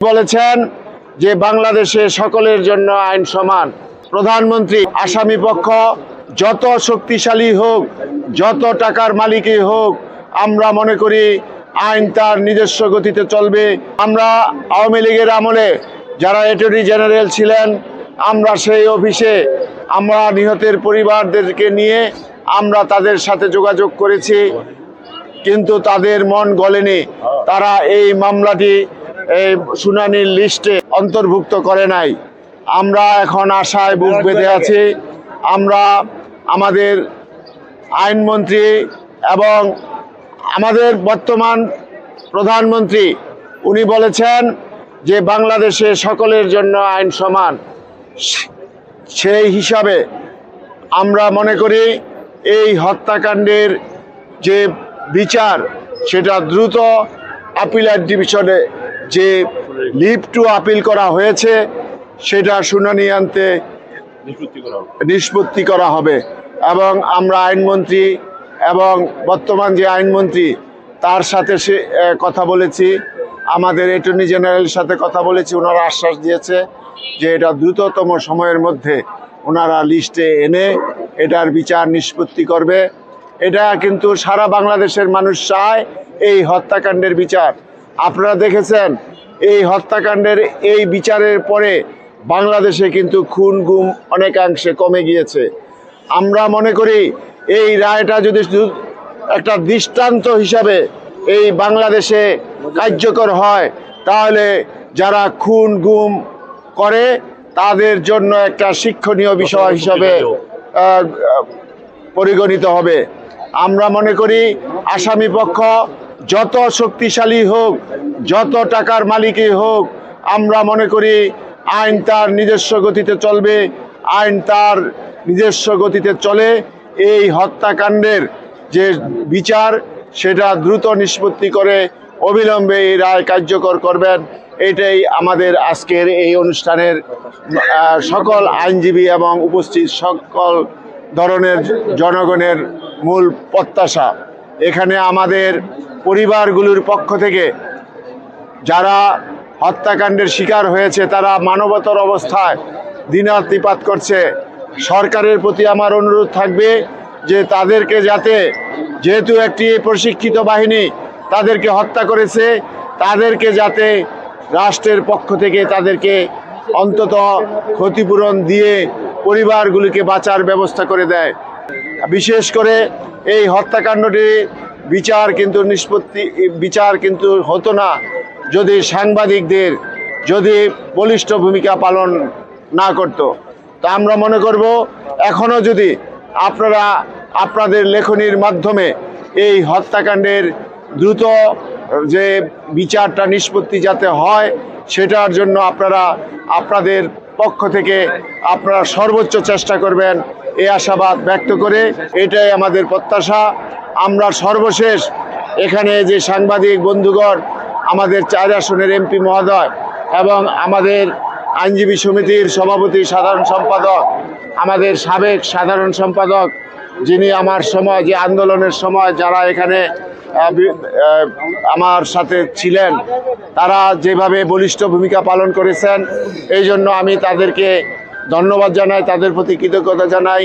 বলেছেন যে বাংলাদেশে সকলের জন্য আইন সমান। প্রধানমন্ত্রী আসামি পক্ষ যত শক্তিশালী হোক, যত টাকার মালিকই হোক, আমরা মনে করি আইন তার নিজস্ব গতিতে চলবে। আমরা আওয়ামী লীগের আমলে যারা অ্যাটর্নি জেনারেল ছিলেন, আমরা সেই অফিসে আমরা নিহতের পরিবারদেরকে নিয়ে আমরা তাদের সাথে যোগাযোগ করেছি, কিন্তু তাদের মন গলেনি। তারা এই মামলাটি শুনানির লিস্টে অন্তর্ভুক্ত করে নাই। আমরা এখন আশায় বুক বেঁধে আছি। আমরা আমাদের আইনমন্ত্রী এবং আমাদের বর্তমান প্রধানমন্ত্রী উনি বলেছেন যে বাংলাদেশে সকলের জন্য আইন সমান। সেই হিসাবে আমরা মনে করি এই হত্যাকাণ্ডের যে বিচার সেটা দ্রুত আপিলেট ডিভিশনে যে লিভ টু আপিল করা হয়েছে সেটা শুনানি আনতে নিষ্পত্তি করা হবে। এবং আমরা আইনমন্ত্রী এবং বর্তমান যে আইনমন্ত্রী তার সাথে কথা বলেছি, আমাদের অ্যাটর্নি জেনারেলের সাথে কথা বলেছি। ওনারা আশ্বাস দিয়েছে যে এটা দ্রুততম সময়ের মধ্যে ওনারা লিস্টে এনে এটার বিচার নিষ্পত্তি করবে। এটা কিন্তু সারা বাংলাদেশের মানুষ চায় এই হত্যাকাণ্ডের বিচার। আপনারা দেখেছেন এই হত্যাকাণ্ডের এই বিচারের পরে বাংলাদেশে কিন্তু খুন গুম অনেকাংশে কমে গিয়েছে। আমরা মনে করি এই রায়টা যদি একটা দৃষ্টান্ত হিসাবে এই বাংলাদেশে কার্যকর হয়, তাহলে যারা খুন গুম করে তাদের জন্য একটা শিক্ষণীয় বিষয় হিসাবে পরিগণিত হবে। আমরা মনে করি আসামি পক্ষ যত শক্তিশালী হোক, যত টাকার মালিকই হোক, আমরা মনে করি আইন তার নিজস্ব গতিতে চলবে। আইন তার নিজস্ব গতিতে চলে। এই হত্যাকাণ্ডের যে বিচার সেটা দ্রুত নিষ্পত্তি করে অবিলম্বে এই রায় কার্যকর করবেন। এটাই আমাদের আজকের এই অনুষ্ঠানের সকল আইনজীবী এবং উপস্থিত সকল ধরনের জনগণের মূল প্রত্যাশা। এখানে আমাদের পরিবারগুলোর পক্ষ থেকে যারা হত্যাকাণ্ডের শিকার হয়েছে তারা মানবতর অবস্থায় দিনাতিপাত করছে। সরকারের প্রতি আমার অনুরোধ থাকবে যে তাদেরকে যাতে, যেহেতু একটি প্রশিক্ষিত বাহিনী তাদেরকে হত্যা করেছে, তাদেরকে যাতে রাষ্ট্রের পক্ষ থেকে তাদেরকে অন্তত ক্ষতিপূরণ দিয়ে পরিবারগুলিকে বাঁচার ব্যবস্থা করে দেয়। বিশেষ করে এই হত্যাকাণ্ডটি বিচার কিন্তু হতো না যদি সাংবাদিকদের যদি বলিষ্ঠ ভূমিকা পালন না করত। তা আমরা মনে করব এখনও যদি আপনারা আপনাদের লেখনীর মাধ্যমে এই হত্যাকাণ্ডের দ্রুত যে বিচারটা নিষ্পত্তি যাতে হয় সেটার জন্য আপনারা আপনাদের পক্ষ থেকে আপনারা সর্বোচ্চ চেষ্টা করবেন, এই আশাবাদ ব্যক্ত করে এটাই আমাদের প্রত্যাশা। আমরা সর্বশেষ এখানে যে সাংবাদিক বন্ধুগণ, আমাদের 4 আসনের এমপি মহোদয় এবং আমাদের আইনজীবী সমিতির সভাপতি সাধারণ সম্পাদক, আমাদের সাবেক সাধারণ সম্পাদক যিনি আমার সময় যে আন্দোলনের সময় যারা এখানে আমার সাথে ছিলেন, তারা যেভাবে বলিষ্ঠ ভূমিকা পালন করেছেন এই জন্য আমি তাদেরকে ধন্যবাদ জানাই, তাদের প্রতি কৃতজ্ঞতা জানাই।